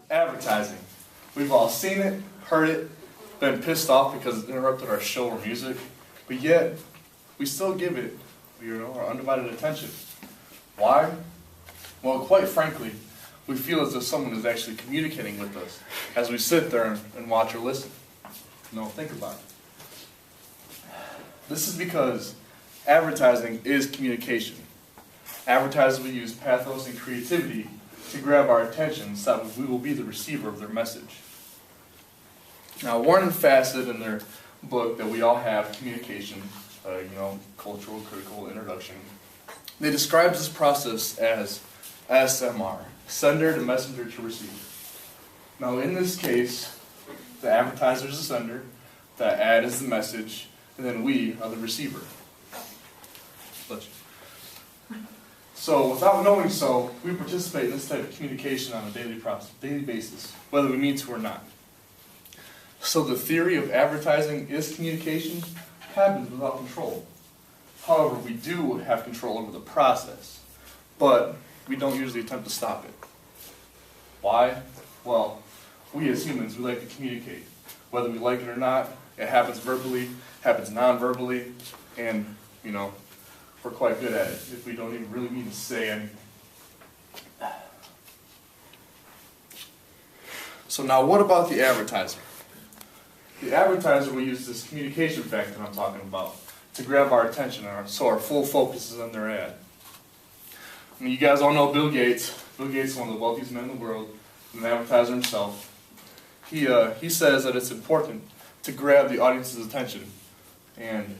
Advertising. We've all seen it, heard it, been pissed off because it interrupted our show or music, but yet we still give it, our undivided attention. Why? Well, quite frankly, we feel as if someone is actually communicating with us as we sit there and watch or listen. Think about it. This is because advertising is communication. Advertisers will use pathos and creativity to grab our attention so that we will be the receiver of their message. Now, Warren and Fassett, in their book that we all have, Communication, Cultural Critical Introduction, they describe this process as SMR, sender to messenger to receiver. Now, in this case, the advertiser is the sender, the ad is the message, and then we are the receiver. So, without knowing so, we participate in this type of communication on a daily basis, whether we mean to or not. So the theory of advertising is communication happens without control. However, we do have control over the process, but we don't usually attempt to stop it. Why? Well, we as humans, we like to communicate. Whether we like it or not, it happens verbally, happens non-verbally, and, we're quite good at it if we don't even really need to say anything. So now what about the advertiser? The advertiser will use this communication factor I'm talking about to grab our attention, so our full focus is on their ad. You guys all know Bill Gates. Bill Gates is one of the wealthiest men in the world, an advertiser himself. He says that it's important to grab the audience's attention, and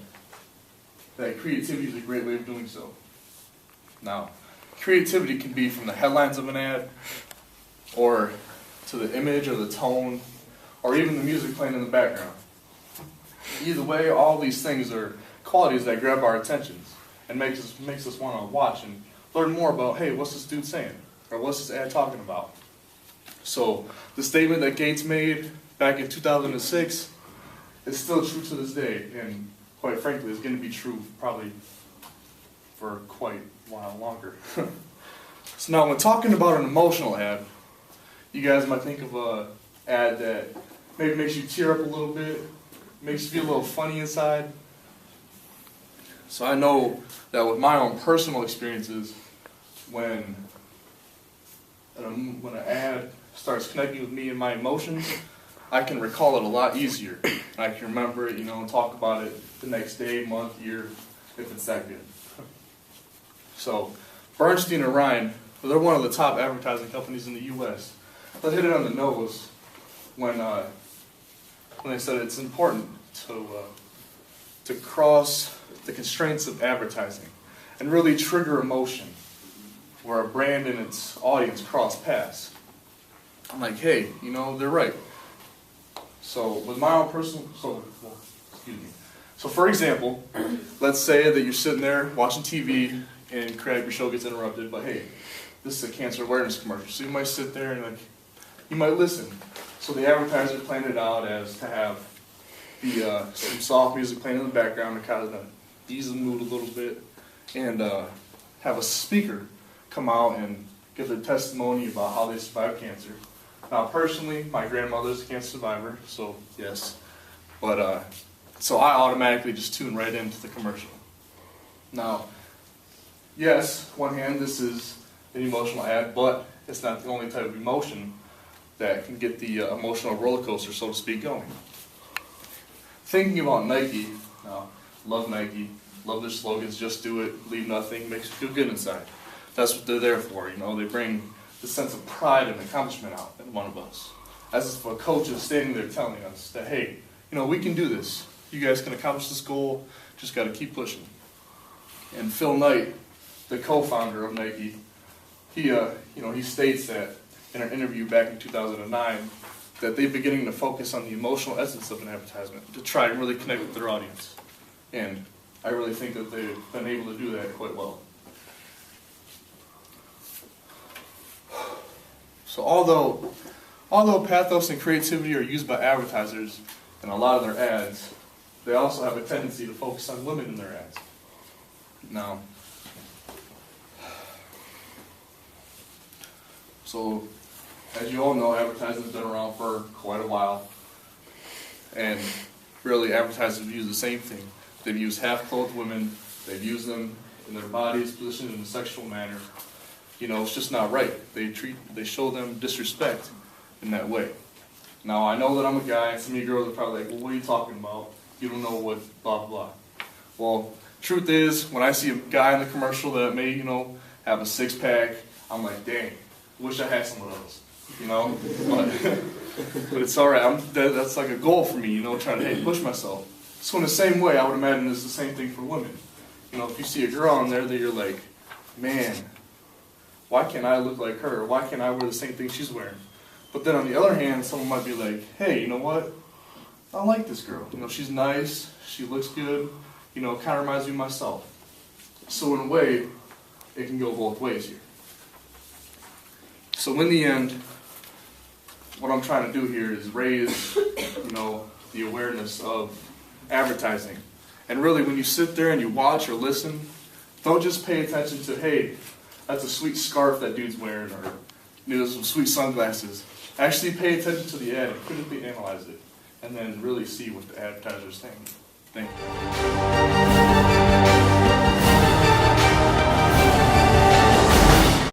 that creativity is a great way of doing so. Now, creativity can be from the headlines of an ad, or to the image or the tone, or even the music playing in the background. Either way, all these things are qualities that grab our attentions and makes us want to watch and learn more about, hey, what's this dude saying? Or what's this ad talking about? So the statement that Gates made back in 2006 is still true to this day, and quite frankly, is going to be true probably for quite a while longer. So now, when talking about an emotional ad, you guys might think of an ad that maybe makes you tear up a little bit, makes you feel a little funny inside. So I know that with my own personal experiences, when an ad starts connecting with me and my emotions, I can recall it a lot easier. I can remember it, and talk about it the next day, month, year, if it's that good. So, Bernstein and Ryan, they're one of the top advertising companies in the U.S. They hit it on the nose when they said it's important to cross the constraints of advertising and really trigger emotion where a brand and its audience cross paths. I'm like, hey, they're right. So with my own personal, So for example, let's say that you're sitting there watching TV and your show gets interrupted, but hey, this is a cancer awareness commercial. So you might sit there and you might listen. So the advertiser planned it out as to have some soft music playing in the background to kind of ease the mood a little bit, and have a speaker come out and give their testimony about how they survived cancer. Now, personally, my grandmother's a cancer survivor, so yes. But so I automatically just tune right into the commercial. Now, yes, one hand, this is an emotional ad, but it's not the only type of emotion that can get the emotional roller coaster, so to speak, going. Thinking about Nike, now, love Nike, love their slogans, just do it, leave nothing, makes you feel good inside. That's what they're there for, they bring the sense of pride and accomplishment out in one of us. As if a coach is standing there telling us that, hey, we can do this. You guys can accomplish this goal, just got to keep pushing. And Phil Knight, the co-founder of Nike, he states that in an interview back in 2009 that they're beginning to focus on the emotional essence of an advertisement to try and really connect with their audience. And I really think that they've been able to do that quite well. So although pathos and creativity are used by advertisers in a lot of their ads, they also have a tendency to focus on women in their ads. Now, So, as you all know, advertising's been around for quite a while. And really, advertisers use the same thing. They've used half-clothed women, they've used them in their bodies, positioned in a sexual manner. You know, it's just not right. They show them disrespect in that way. Now, I know that I'm a guy, and some of you girls are probably like, well, what are you talking about? You don't know what blah, blah. Well, truth is, when I see a guy in the commercial that may, have a six-pack, I'm like, dang, wish I had some of those, But it's all right. That's like a goal for me, trying to push myself. So in the same way, I would imagine it's the same thing for women. If you see a girl on there that you're like, man, why can't I look like her? Why can't I wear the same thing she's wearing? But then on the other hand, someone might be like, hey, you know what? I like this girl. She's nice. She looks good. Kind of reminds me of myself. So in a way, it can go both ways here. So in the end, what I'm trying to do here is raise, the awareness of advertising. And really, when you sit there and you watch or listen, don't just pay attention to, hey, that's a sweet scarf that dude's wearing, or some sweet sunglasses. Actually pay attention to the ad and critically analyze it, and then really see what the advertiser's saying. Thank you.